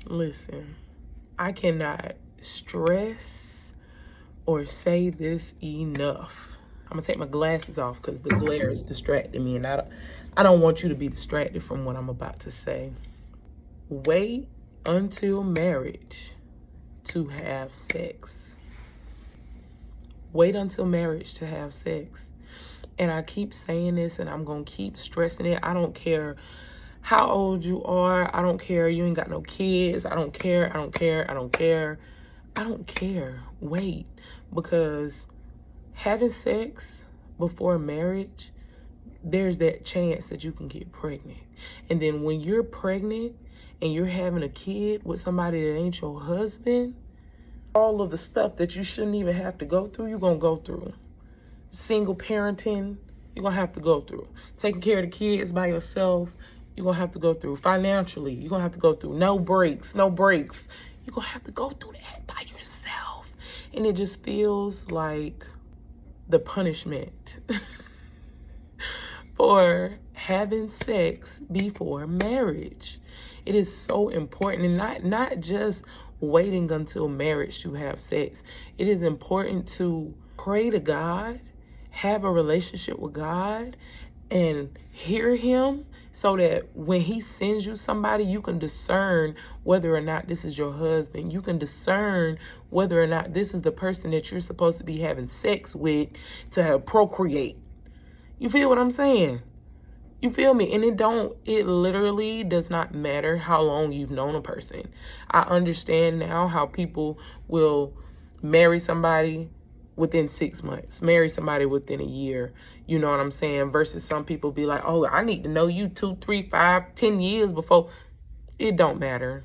Listen, I cannot stress or say this enough. I'm gonna take my glasses off because the glare is distracting me, and I don't want you to be distracted from what I'm about to say. Wait until marriage to have sex. Wait until marriage to have sex. And I keep saying this, and I'm gonna keep stressing it. I don't care how old you are. I don't care. You ain't got no kids. I don't care. I don't care. I don't care. I don't care. Wait, because having sex before marriage, there's that chance that you can get pregnant. And then when you're pregnant and you're having a kid with somebody that ain't your husband, all of the stuff that you shouldn't even have to go through, you're going to go through. Single parenting, you're going to have to go through. Taking care of the kids by yourself, you're going to have to go through. Financially, you're going to have to go through. No breaks. You're going to have to go through that by yourself. And it just feels like the punishment for having sex before marriage. It is so important, and not just waiting until marriage to have sex. It is important to pray to God, have a relationship with God, and hear him so that when he sends you somebody, you can discern whether or not this is your husband. You can discern whether or not this is the person that you're supposed to be having sex with to procreate. You feel what I'm saying? You feel me? And it literally does not matter how long you've known a person. I understand now how people will marry somebody within 6 months, marry somebody within a year. You know what I'm saying? Versus some people be like, oh, I need to know you 2, 3, 5, 10 years before. It don't matter.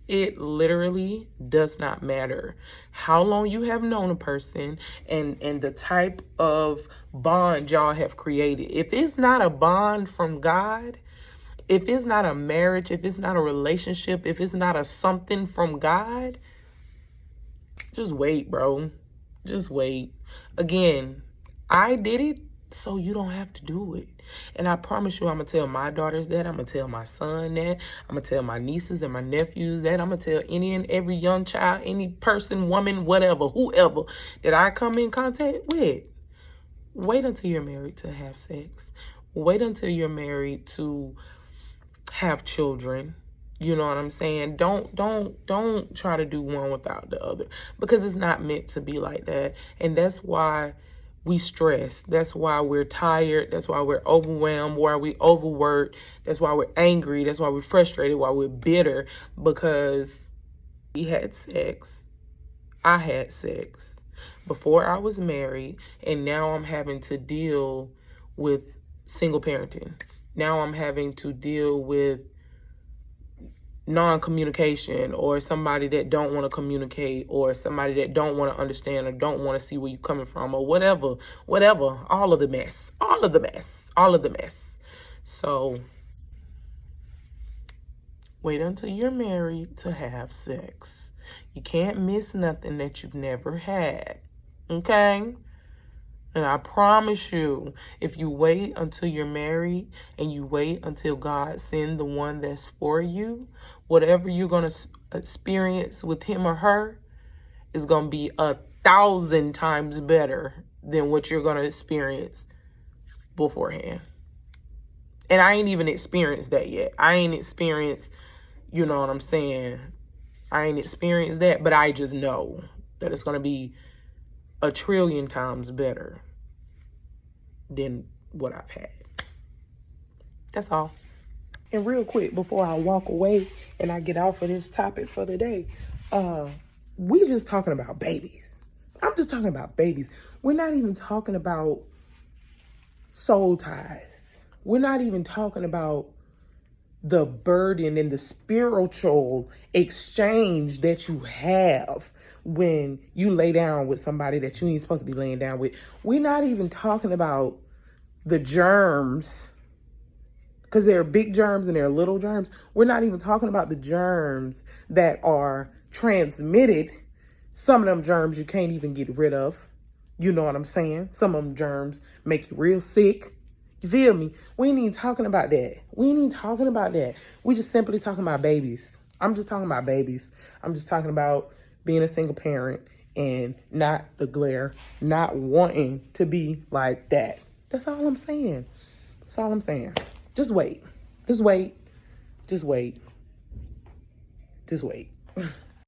It literally does not matter how long you have known a person and the type of bond y'all have created. If it's not a bond from God, if it's not a marriage, if it's not a relationship, if it's not a something from God, just wait, bro. Just wait. Again, I did it so you don't have to do it. And I promise you, I'm going to tell my daughters that. I'm going to tell my son that. I'm going to tell my nieces and my nephews that. I'm going to tell any and every young child, any person, woman, whatever, whoever that I come in contact with. Wait until you're married to have sex. Wait until you're married to have children. You know what I'm saying? Don't try to do one without the other, because it's not meant to be like that. And that's why we stress. That's why we're tired. That's why we're overwhelmed, why we overworked. That's why we're angry. That's why we're frustrated, why we're bitter, because we had sex. I had sex before I was married, and now I'm having to deal with single parenting. Now I'm having to deal with non-communication, or somebody that don't want to communicate, or somebody that don't want to understand, or don't want to see where you're coming from, or whatever, all of the mess. So wait until you're married to have sex. You can't miss nothing that you've never had, okay? And I promise you, if you wait until you're married and you wait until God sends the one that's for you, whatever you're going to experience with him or her is going to be 1,000 times better than what you're going to experience beforehand. And I ain't even experienced that yet. I ain't experienced, you know what I'm saying? I ain't experienced that, but I just know that it's going to be 1,000,000,000,000 times better than what I've had. That's all. And real quick, before I walk away and I get off of this topic for the day, we just talking about babies. I'm just talking about babies. We're not even talking about soul ties. We're not even talking about the burden and the spiritual exchange that you have when you lay down with somebody that you ain't supposed to be laying down with. We're not even talking about the germs, because there are big germs and there are little germs. We're not even talking about the germs that are transmitted. Some of them germs you can't even get rid of. You know what I'm saying? Some of them germs make you real sick. You feel me? We ain't even talking about that. We just simply talking about babies. I'm just talking about babies. I'm just talking about being a single parent and not the glare, not wanting to be like that. That's all I'm saying. That's all I'm saying. Just wait. Just wait. Just wait. Just wait.